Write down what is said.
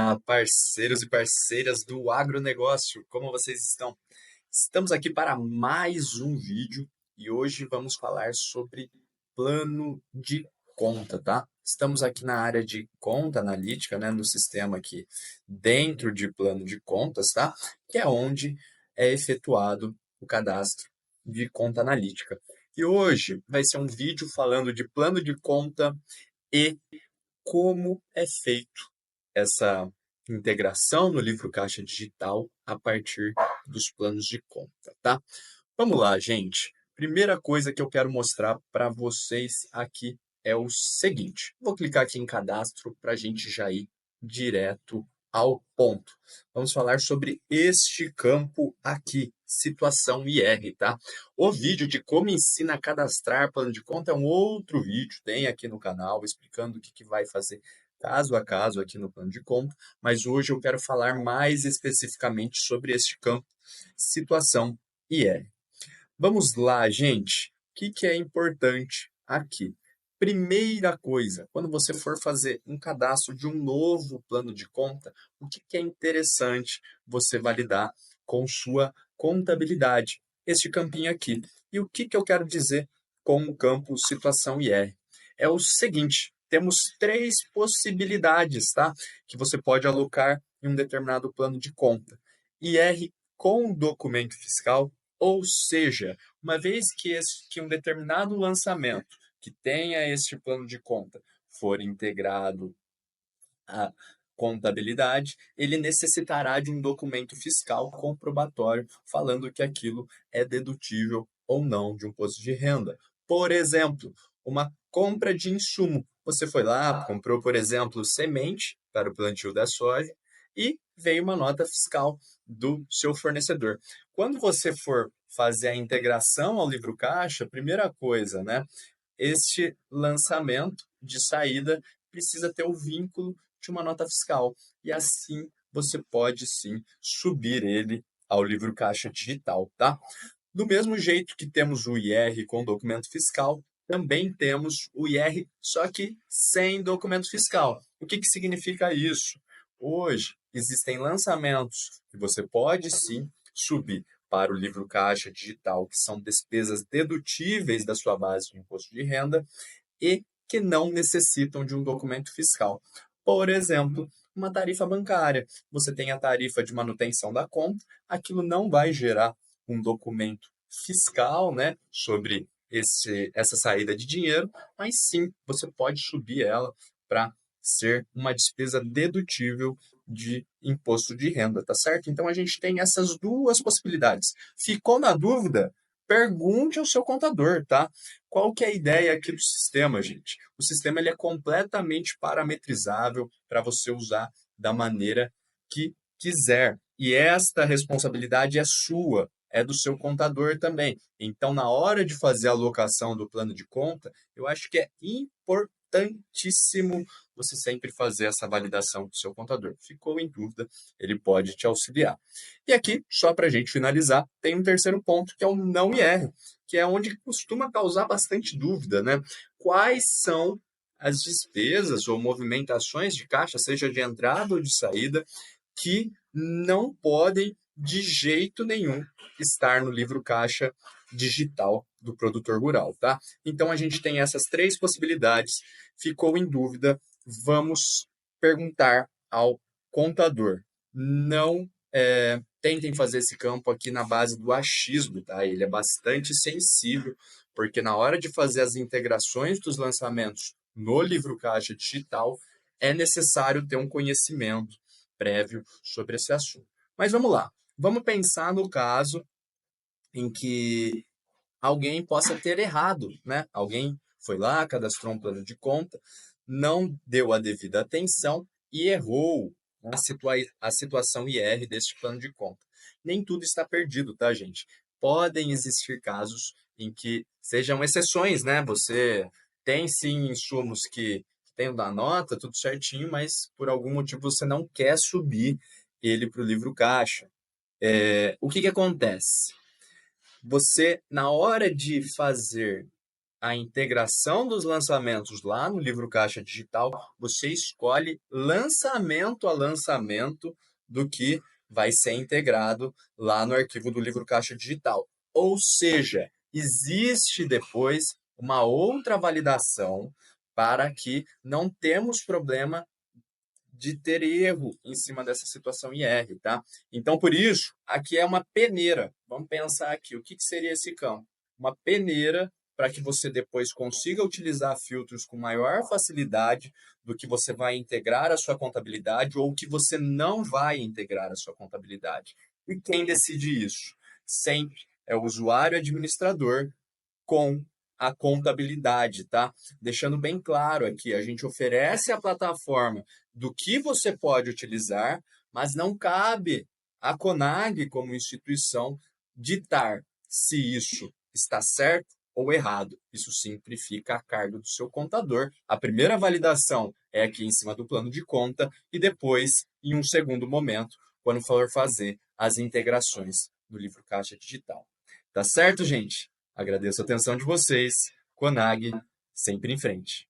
Olá, parceiros e parceiras do agronegócio, como vocês estão? Estamos aqui para mais um vídeo e hoje vamos falar sobre plano de conta, tá? Estamos aqui na área de conta analítica, né, no sistema aqui dentro de plano de contas, tá? Que é onde é efetuado o cadastro de conta analítica. E hoje vai ser um vídeo falando de plano de conta e como é feito essa integração no livro caixa digital a partir dos planos de conta, tá? Vamos lá, gente. Primeira coisa que eu quero mostrar para vocês aqui é o seguinte. Vou clicar aqui em cadastro para a gente já ir direto ao ponto. Vamos falar sobre este campo aqui, situação IR, tá? O vídeo de como ensina a cadastrar plano de conta é um outro vídeo, tem aqui no canal, explicando o que vai fazer caso a caso aqui no plano de conta, mas hoje eu quero falar mais especificamente sobre este campo, situação IR. Vamos lá, gente. O que é importante aqui? Primeira coisa, quando você for fazer um cadastro de um novo plano de conta, o que é interessante você validar com sua contabilidade? Este campinho aqui. E o que eu quero dizer com o campo situação IR? É o seguinte, temos três possibilidades, tá? Que você pode alocar em um determinado plano de conta. IR com documento fiscal, ou seja, uma vez que um determinado lançamento que tenha este plano de conta for integrado à contabilidade, ele necessitará de um documento fiscal comprobatório falando que aquilo é dedutível ou não de um imposto de renda. Por exemplo, uma compra de insumo. Você foi lá, comprou, por exemplo, semente para o plantio da soja e veio uma nota fiscal do seu fornecedor. Quando você for fazer a integração ao livro caixa, primeira coisa, né? Este lançamento de saída precisa ter o vínculo de uma nota fiscal. E assim você pode sim subir ele ao livro caixa digital, tá? Do mesmo jeito que temos o IR com documento fiscal, também temos o IR, só que sem documento fiscal. O que significa isso? Hoje existem lançamentos que você pode sim subir para o livro caixa digital, que são despesas dedutíveis da sua base de imposto de renda e que não necessitam de um documento fiscal. Por exemplo, uma tarifa bancária. Você tem a tarifa de manutenção da conta, aquilo não vai gerar um documento fiscal, né, sobre essa saída de dinheiro, mas sim, você pode subir ela para ser uma despesa dedutível de imposto de renda, tá certo? Então a gente tem essas duas possibilidades. Ficou na dúvida? Pergunte ao seu contador, tá? Qual que é a ideia aqui do sistema, gente? O sistema ele é completamente parametrizável para você usar da maneira que quiser. E esta responsabilidade é sua, é do seu contador também. Então, na hora de fazer a alocação do plano de conta, eu acho que é importantíssimo você sempre fazer essa validação do seu contador. Ficou em dúvida, ele pode te auxiliar. E aqui, só para a gente finalizar, tem um terceiro ponto, que é o não IR, que é onde costuma causar bastante dúvida, né? Quais são as despesas ou movimentações de caixa, seja de entrada ou de saída, que não podem de jeito nenhum estar no livro caixa digital do produtor rural, tá? Então a gente tem essas três possibilidades. Ficou em dúvida? Vamos perguntar ao contador. Não tentem fazer esse campo aqui na base do achismo, tá? Ele é bastante sensível, porque na hora de fazer as integrações dos lançamentos no livro caixa digital, é necessário ter um conhecimento prévio sobre esse assunto. Mas vamos lá, vamos pensar no caso em que alguém possa ter errado, né? Alguém foi lá, cadastrou um plano de conta, não deu a devida atenção e errou a situação IR deste plano de conta. Nem tudo está perdido, tá, gente? Podem existir casos em que sejam exceções, né? Você tem sim insumos que tem da nota, tudo certinho, mas por algum motivo você não quer subir ele para o livro caixa. O que acontece? Você, na hora de fazer a integração dos lançamentos lá no livro Caixa Digital, você escolhe lançamento a lançamento do que vai ser integrado lá no arquivo do livro Caixa Digital. Ou seja, existe depois uma outra validação para que não temos problema de ter erro em cima dessa situação IR, tá? Então, por isso, aqui é uma peneira. Vamos pensar aqui, o que seria esse campo? Uma peneira para que você depois consiga utilizar filtros com maior facilidade do que você vai integrar a sua contabilidade ou que você não vai integrar a sua contabilidade. E quem decide isso? Sempre é o usuário administrador com a contabilidade, tá? Deixando bem claro aqui, a gente oferece a plataforma do que você pode utilizar, mas não cabe à CONAG, como instituição, ditar se isso está certo ou errado. Isso sempre fica a cargo do seu contador. A primeira validação é aqui em cima do plano de conta e depois, em um segundo momento, quando for fazer as integrações do livro Caixa Digital. Tá certo, gente? Agradeço a atenção de vocês. CONAG, sempre em frente.